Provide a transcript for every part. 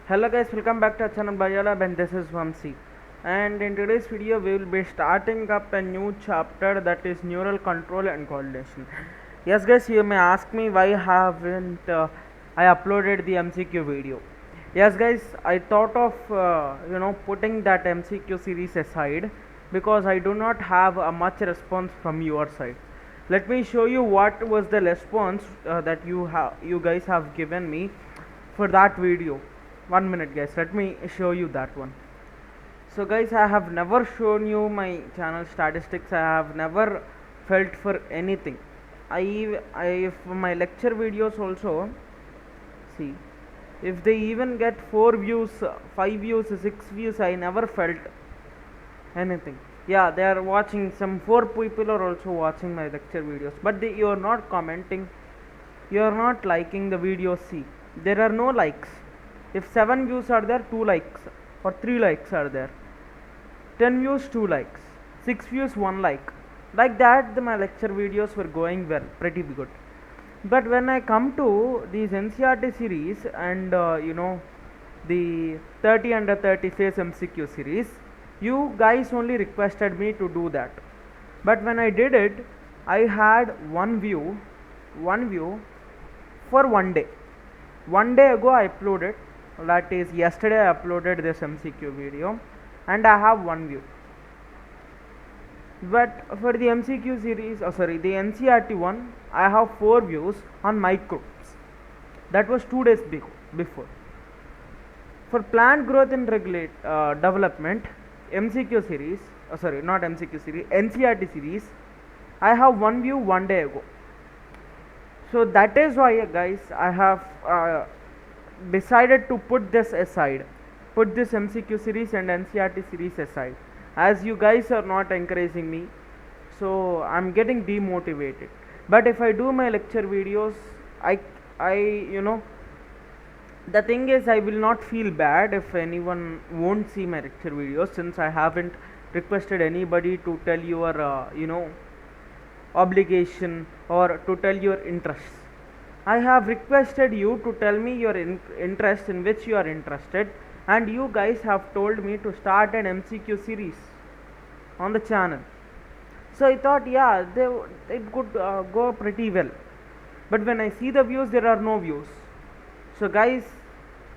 Hello guys, welcome back to our channel BioLab, and this is VAMSI. And in today's video we will be starting up a new chapter, that is neural control and coordination. Yes guys, you may ask me why haven't I uploaded the MCQ video. Yes guys, I thought of putting that MCQ series aside because I do not have a much response from your side. Let me show you what was the response that you guys have given me for that video. 1 minute guys, let me show you that one. So guys, I have never shown you my channel statistics. I have never felt for anything. I for my lecture videos also, see, if they even get 4 views, 5 views, 6 views, I never felt anything. Yeah, they are watching, some 4 people are also watching my lecture videos, but you are not commenting, you are not liking the video. See, there are no likes. If 7 views are there, 2 likes or 3 likes are there. 10 views, 2 likes. 6 views, 1 like. Like that, my lecture videos were going well, pretty good. But when I come to these NCERT series and the 30 under 30 phase MCQ series, you guys only requested me to do that. But when I did it, I had one view for 1 day. 1 day ago I uploaded, that is yesterday I uploaded this MCQ video, and I have 1 view. But for the MCQ series, the NCERT one, I have 4 views on microbes. That was 2 days before. For plant growth and development MCQ series, not MCQ series, NCERT series, I have 1 view 1 day ago. So that is why guys, I have decided to put this aside, put this MCQ series and NCERT series aside, as you guys are not encouraging me, so I'm getting demotivated. But if I do my lecture videos, I the thing is, I will not feel bad if anyone won't see my lecture videos, since I haven't requested anybody to tell your obligation or to tell your interests. I have requested you to tell me your interest, in which you are interested, and you guys have told me to start an MCQ series on the channel. So I thought, yeah, it could go pretty well. But when I see the views, there are no views. So guys,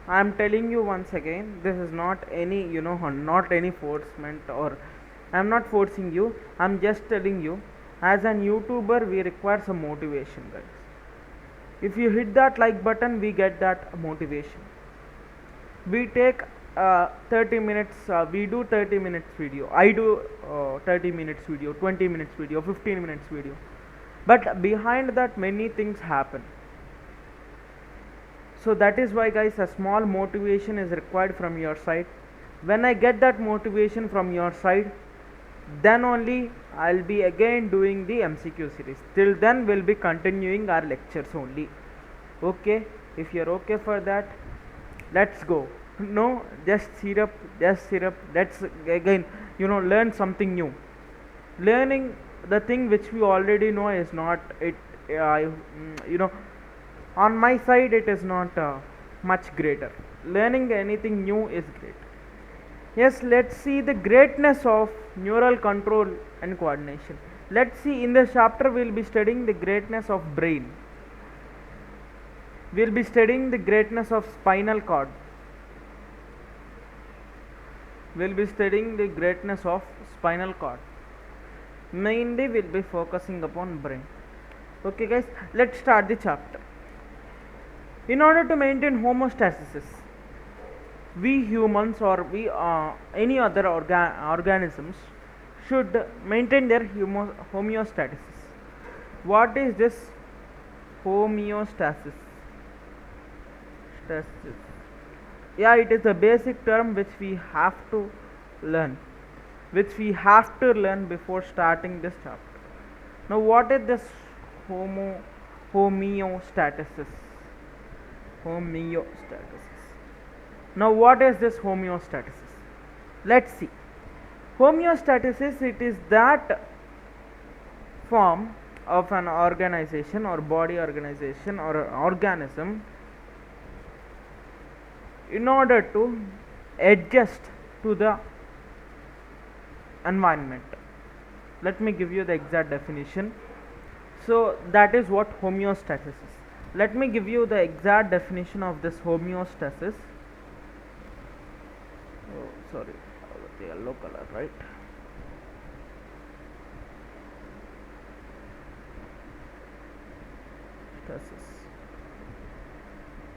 I am telling you once again, this is not any not any forcement, or I am not forcing you. I am just telling you, as an YouTuber we require some motivation guys. If you hit that like button, we get that motivation. We take 30 minutes, we do 30 minutes video, I do 30 minutes video, 20 minutes video, 15 minutes video, but behind that many things happen. So that is why guys, a small motivation is required from your side. When I get that motivation from your side, then only I'll be again doing the MCQ series. Till then we'll be continuing our lectures only. Okay, if you're okay for that, let's go. No, just syrup, let's again learn something new. Learning the thing which we already know is not it, on my side it is not much greater. Learning anything new is great. Yes, let's see the greatness of neural control and coordination. Let's see, in this chapter we will be studying the greatness of brain. We will be studying the greatness of spinal cord. We will be studying the greatness of spinal cord. Mainly we will be focusing upon brain. Okay guys, let's start the chapter. In order to maintain homeostasis, we humans, or we any other organisms, should maintain their homeostasis. What is this homeostasis? Yeah, it is a basic term which we have to learn, before starting this chapter. Now what is this homeostasis? Now what is this homeostasis? Let's see. Homeostasis, it is that form of an organization or body organization or an organism in order to adjust to the environment. Let me give you the exact definition. So that is what homeostasis is. Let me give you the exact definition of this homeostasis. Oh, sorry, the yellow color, right?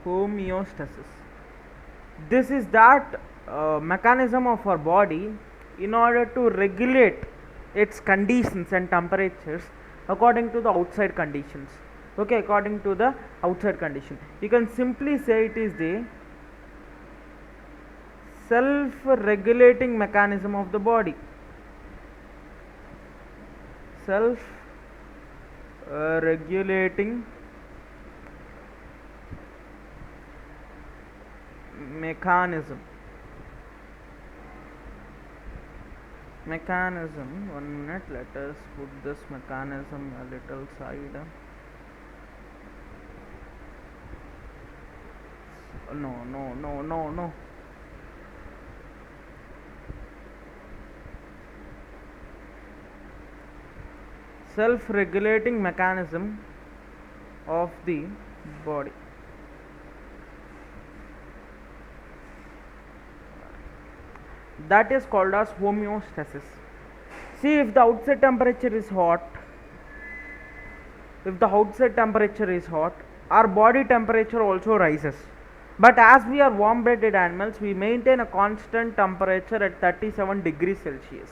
Homeostasis. This is that mechanism of our body in order to regulate its conditions and temperatures according to the outside conditions. Okay, according to the outside condition. You can simply say it is the self-regulating mechanism of the body. Self-regulating mechanism. 1 minute, let us put this mechanism a little side. No. Self-regulating mechanism of the body. That is called as homeostasis. See, if the outside temperature is hot, our body temperature also rises. But as we are warm-blooded animals, we maintain a constant temperature at 37 degrees Celsius.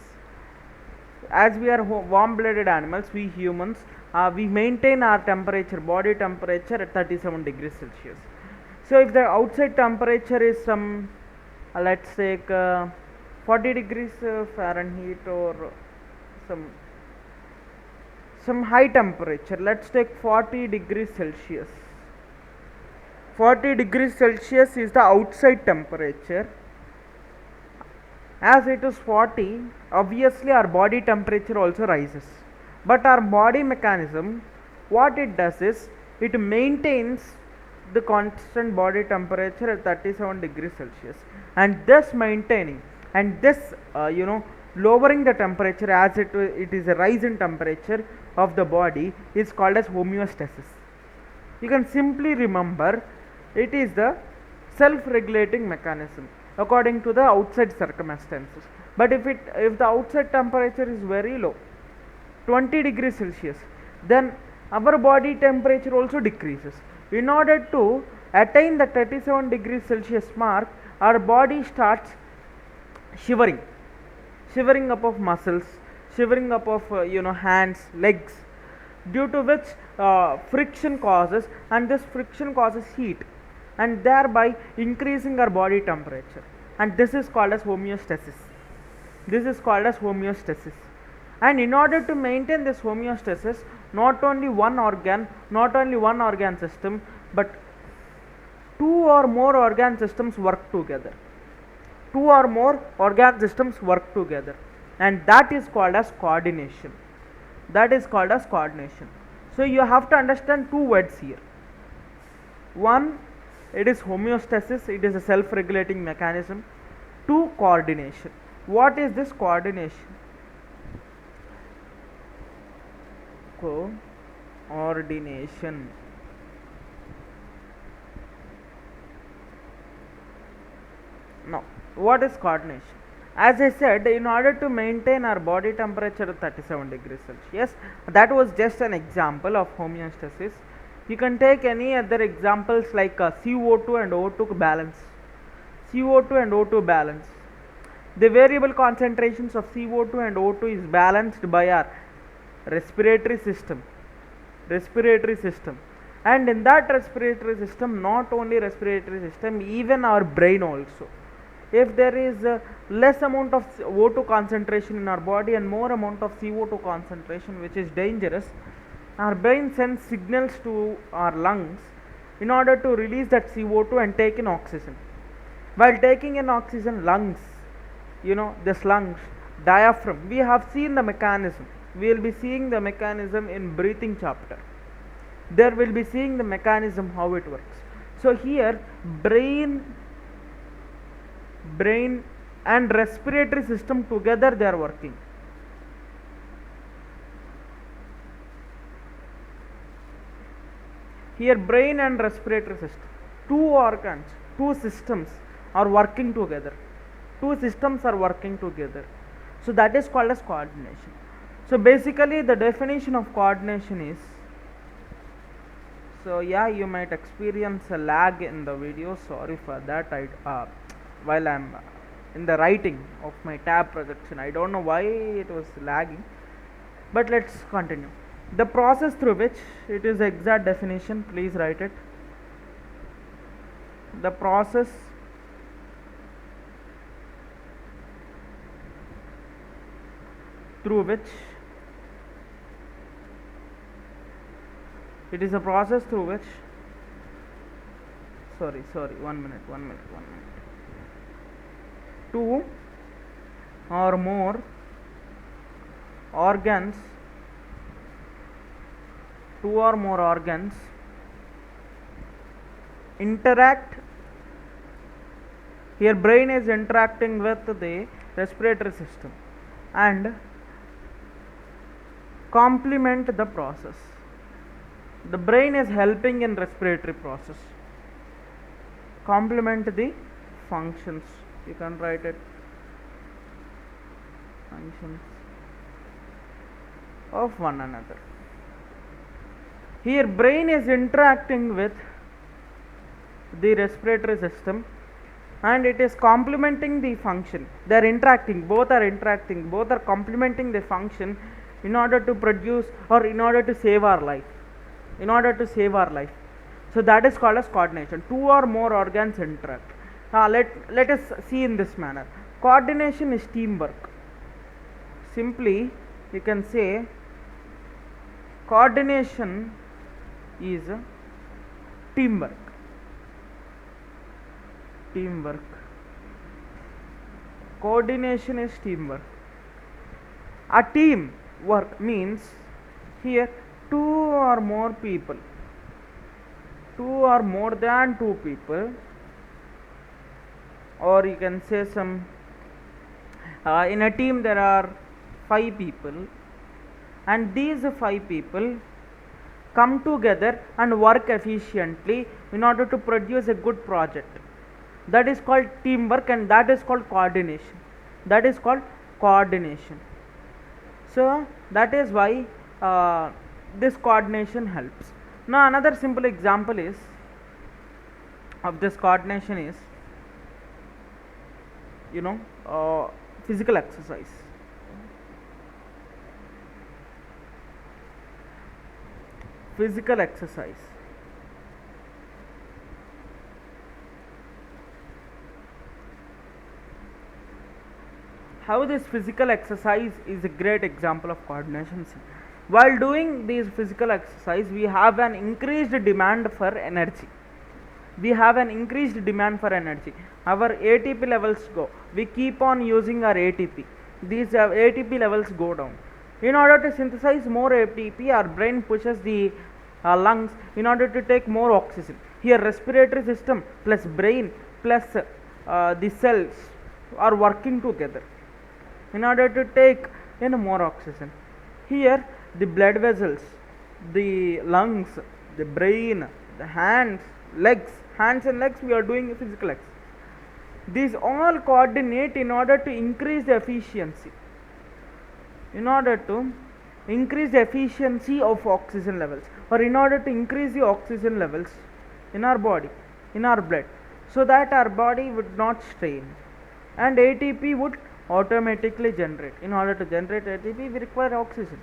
As we are warm-blooded animals, we humans, we maintain our temperature, body temperature at 37 degrees Celsius. So if the outside temperature is some, let's take 40 degrees Fahrenheit or some high temperature, let's take 40 degrees Celsius. 40 degrees Celsius is the outside temperature. As it is 40, obviously our body temperature also rises. But our body mechanism, what it does is, it maintains the constant body temperature at 37 degrees Celsius. And thus maintaining, and this lowering the temperature as it is a rise in temperature of the body is called as homeostasis. You can simply remember, it is the self-regulating mechanism according to the outside circumstances. But if the outside temperature is very low, 20 degrees Celsius, then our body temperature also decreases. In order to attain the 37 degrees Celsius mark, our body starts shivering up of muscles, shivering up of hands, legs, due to which friction causes, and this friction causes heat, and thereby increasing our body temperature, and this is called as homeostasis. And in order to maintain this homeostasis, not only one organ system, but two or more organ systems work together. And that is called as coordination. So you have to understand two words here. One, it is homeostasis, it is a self-regulating mechanism. Two, coordination. What is this coordination? Coordination. Now, what is coordination? As I said, in order to maintain our body temperature at 37 degrees Celsius, that was just an example of homeostasis. You can take any other examples like CO2 and O2 balance. The variable concentrations of CO2 and O2 is balanced by our respiratory system. And in that respiratory system, not only respiratory system, even our brain also. If there is less amount of O2 concentration in our body and more amount of CO2 concentration, which is dangerous, our brain sends signals to our lungs in order to release that CO2 and take in oxygen. While taking in oxygen, lungs, this lungs, diaphragm, we have seen the mechanism. We will be seeing the mechanism in breathing chapter. There will be seeing the mechanism how it works. So here, brain brain and respiratory system together they are working. Here brain and respiratory system, two organs, two systems are working together. Two systems are working together. So that is called as coordination. So basically the definition of coordination is, so yeah, you might experience a lag in the video, sorry for that. While I'm in the writing of my tab projection, I don't know why it was lagging, but let's continue. The process through which, it is the exact definition, please write it. The process through which, it is a process through which, sorry, one minute. Two or more organs interact. Here brain is interacting with the respiratory system and complement the process. The brain is helping in respiratory process, complement the functions. You can write it, functions of one another. Here brain is interacting with the respiratory system and it is complementing the function. They are interacting, both are complementing the function in order to produce, or in order to save our life. So that is called as coordination. Two or more organs interact. Let us see in this manner. Coordination is teamwork. Simply you can say coordination is teamwork. Coordination is teamwork. A team work means here two or more people, two or more than two people, or you can say some in a team there are 5 people, and these 5 people come together and work efficiently in order to produce a good project. That is called teamwork, and that is called coordination. So that is why this coordination helps. Now another simple example is of this coordination is, physical exercise. How this physical exercise is a great example of coordination. While doing these physical exercise, we have an increased demand for energy. Our ATP levels go. We keep on using our ATP. These ATP levels go down. In order to synthesize more ATP, our brain pushes the lungs in order to take more oxygen. Here respiratory system plus brain plus the cells are working together in order to take in more oxygen. Here the blood vessels, the lungs, the brain, the hands and legs, we are doing physical exercise. These all coordinate in order to increase the efficiency. Of oxygen levels, or in order to increase the oxygen levels in our body, in our blood, so that our body would not strain and ATP would automatically generate. In order to generate ATP, we require oxygen.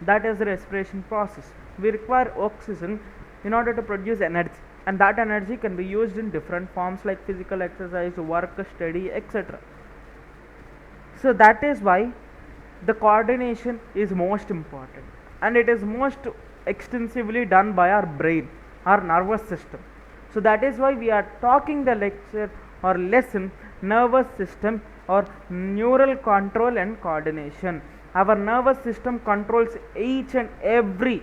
That is the respiration process. We require oxygen in order to produce energy, and that energy can be used in different forms like physical exercise, work, study, etc. So that is why the coordination is most important, and it is most extensively done by our brain, our nervous system. So that is why we are talking the lecture or lesson nervous system or neural control and coordination. Our nervous system controls each and every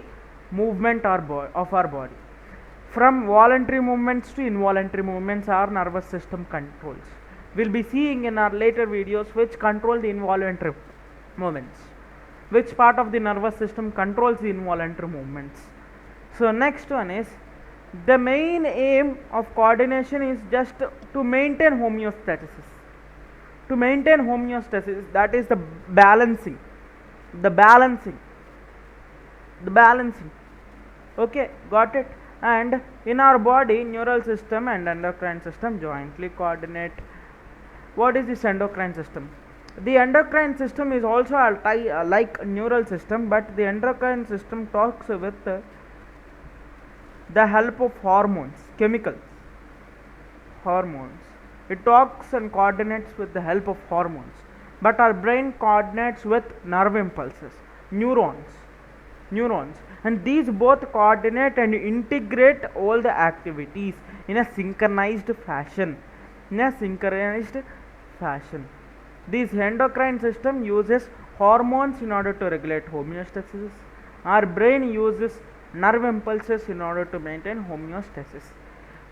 movement of our body. from voluntary movements to involuntary movements are nervous system controls. We'll be seeing in our later videos which control the involuntary movements, which part of the nervous system controls the involuntary movements. So next one is, the main aim of coordination is just to maintain homeostasis. To maintain homeostasis, that is the balancing, the balancing, the balancing. Okay, got it. And in our body, neural system and endocrine system jointly coordinate. What is this endocrine system? The endocrine system is also like neural system, but the endocrine system talks with the help of hormones, chemicals, hormones. It talks and coordinates with the help of hormones, but our brain coordinates with nerve impulses, neurons, and these both coordinate and integrate all the activities in a synchronized fashion. This endocrine system uses hormones in order to regulate homeostasis. Our brain uses nerve impulses in order to maintain homeostasis.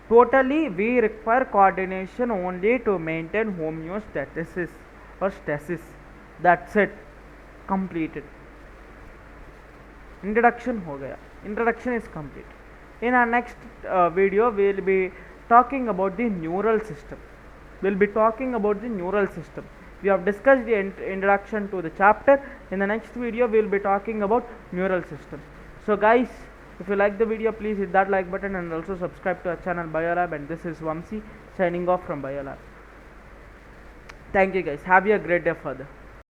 Totally, we require coordination only to maintain homeostasis or stasis. That's it. Completed. Introduction हो गया. Introduction is complete. In our next video, we will be talking about the neural system. We will be talking about the neural system. We have discussed the introduction to the chapter. In the next video, we will be talking about neural system. So guys, if you like the video, please hit that like button and also subscribe to our channel BioLab. And this is VAMSI signing off from BioLab. Thank you guys. Have a great day further.